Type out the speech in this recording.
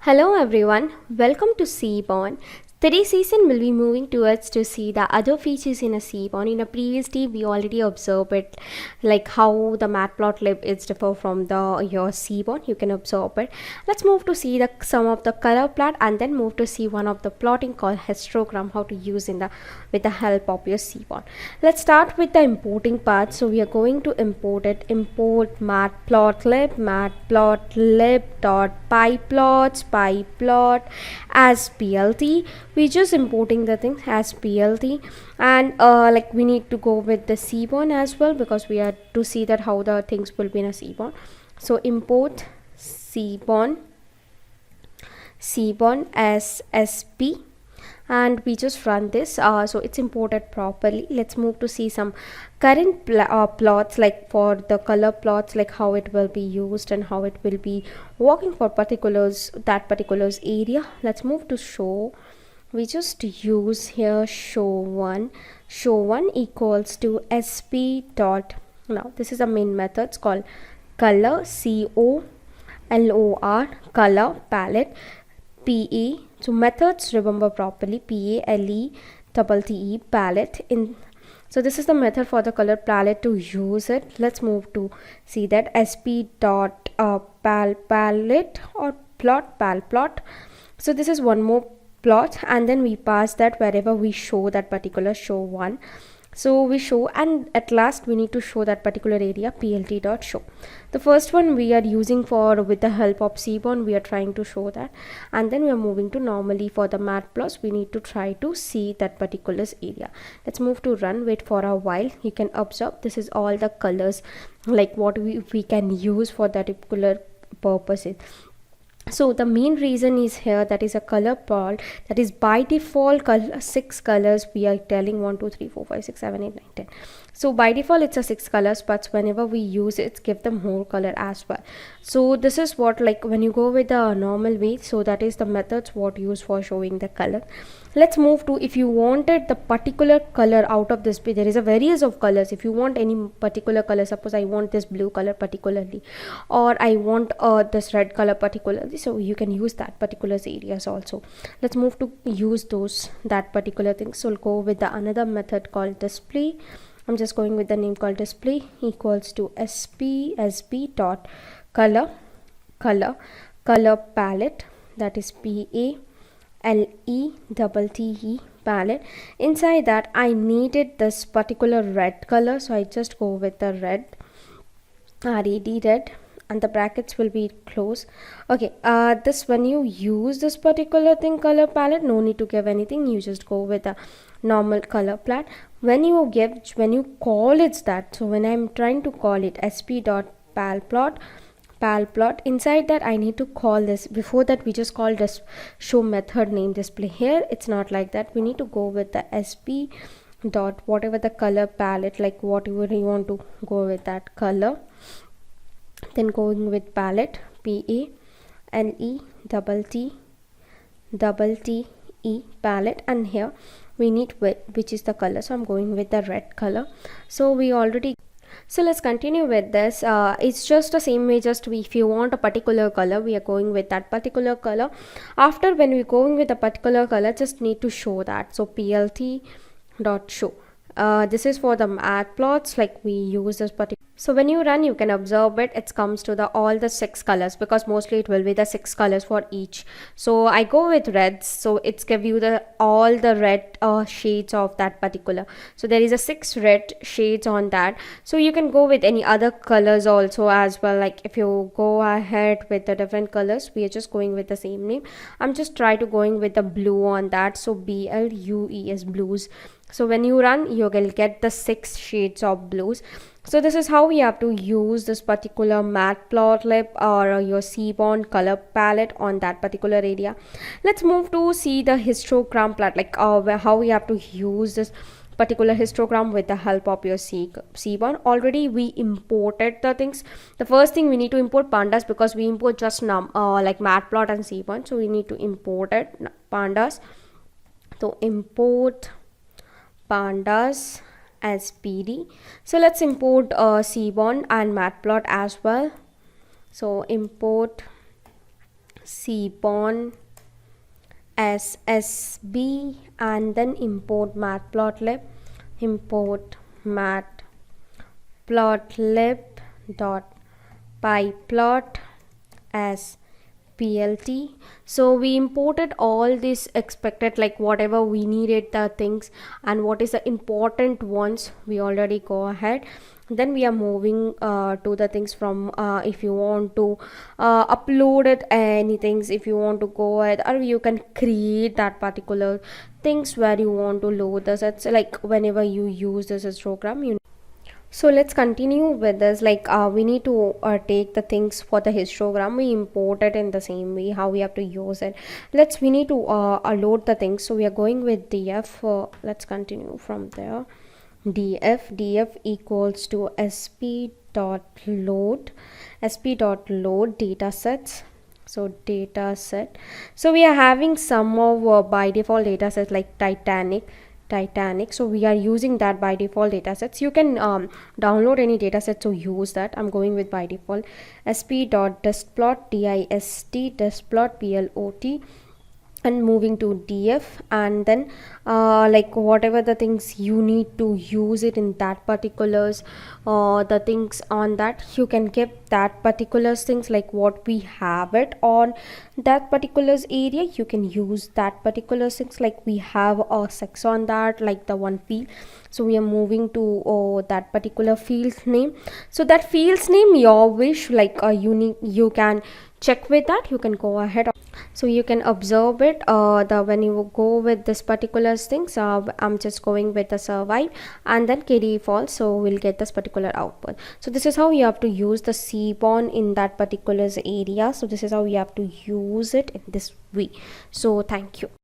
Hello everyone, welcome to Seaborn. Today's season will be moving towards to see the other features in a Seaborn. In a previous day, we already observed it, like how the matplotlib is differ from the your Seaborn. You can observe it. Let's move to see the some of the color plot and then move to see one of the plotting called histogram, how to use in the with the help of your Seaborn. Let's start with the importing part. So we are going to import it. Import matplotlib dot pyplot as plt. We just importing the things as plt, and like we need to go with the Seaborn as well because we are to see that how the things will be in a Seaborn. So import Seaborn as sp, and we just run this. So it's imported properly. Let's move to see some current plots, like for the color plots, like how it will be used and how it will be working for particulars, that particulars area. Let's move to show. We just use here show1 equals to sp dot. Now this is a main method. It's called color, color color palette PA. So methods, remember properly, PALE palette in. So this is the method for the color palette to use it. Let's move to see that sp dot palette or plot. So this is one more plot, and then we pass that wherever we show that particular show1. So we show, and at last we need to show that particular area plt dot show. The first one we are using for with the help of Seaborn, we are trying to show that, and then we are moving to normally for the matplots we need to try to see that particular area. Let's move to run, wait for a while. You can observe this is all the colors, like what we can use for that particular purposes. So the main reason is here, that is a color plot, that is by default 6 colors. We are telling 1 2 3 4 5 6 7 8 9 10. So by default it's a 6 colors, but whenever we use it, give them more color as well. So this is what, like when you go with the normal way, so that is the methods what used for showing the color. Let's move to, if you wanted the particular color out of this, there is a various of colors. If you want any particular color, suppose I want this blue color particularly, or I want this red color particularly, so you can use that particular areas also. Let's move to use that particular thing. So we'll go with the another method called display. I'm just going with the name called display equals to sp dot color palette, that is PALETTE palette. Inside that I needed this particular red color, so I just go with the red, red, and the brackets will be closed. Okay, this when you use this particular thing color palette, no need to give anything, you just go with a normal color palette. When you call it that, so when I'm trying to call it sp dot palplot, inside that I need to call this. Before that we just called this show method name display. Here it's not like that. We need to go with the sp dot whatever the color palette, like whatever you want to go with that color, then going with palette PALETTE palette, and here we need which is the color, so I'm going with the red color. So we already, so let's continue with this. It's just the same way, just if you want a particular color, we are going with that particular color. After when we're going with a particular color, just need to show that. So plt dot show. This is for the matplots, like we use this particular. So when you run, you can observe it comes to the all the 6 colors, because mostly it will be the 6 colors for each. So I go with reds, so it's give you the all the red shades of that particular. So there is a 6 red shades on that. So you can go with any other colors also as well. Like if you go ahead with the different colors, we are just going with the same name. I'm just try to going with the blue on that, so BLUES, blues. So when you run, you will get the 6 shades of blues. So this is how we have to use this particular matplotlib or your Seaborn color palette on that particular area. Let's move to see the histogram plot, like how we have to use this particular histogram with the help of your Seaborn. Already we imported the things. The first thing we need to import pandas, because we import just like matplot and Seaborn, so we need to import it pandas. So import pandas as PD. So let's import Seaborn and matplot as well. So import cbon ssb, and then import matplotlib, import matplotlib dot pyplot as plt. So we imported all these expected, like whatever we needed the things and what is the important ones we already go ahead. Then we are moving to the things from if you want to upload it anything, if you want to go ahead, or you can create that particular things where you want to load this. It's like whenever you use this histogram, you. So let's continue with this. Like we need to take the things for the histogram, we import it in the same way how we have to use it. We need to load the things. So we are going with df. Let's continue from there. df equals to sp.load data sets. So data set, so we are having some of by default data sets like Titanic. So we are using that by default data sets. You can download any data set to use that. I'm going with by default sp.distplot distplot plot, and moving to df, and then like whatever the things you need to use it in that particulars, the things on that you can keep that particulars things, like what we have it on that particulars area, you can use that particular things, like we have a sex on that, like the one field. So we are moving to that particular field name. So that field's name your wish, like you can check with that, you can go ahead. So you can observe it when you go with this particular things. I'm just going with the survive and then KDE false, so we'll get this particular output. So this is how you have to use the cbon in that particular area. So this is how you have to use it in this way. So thank you.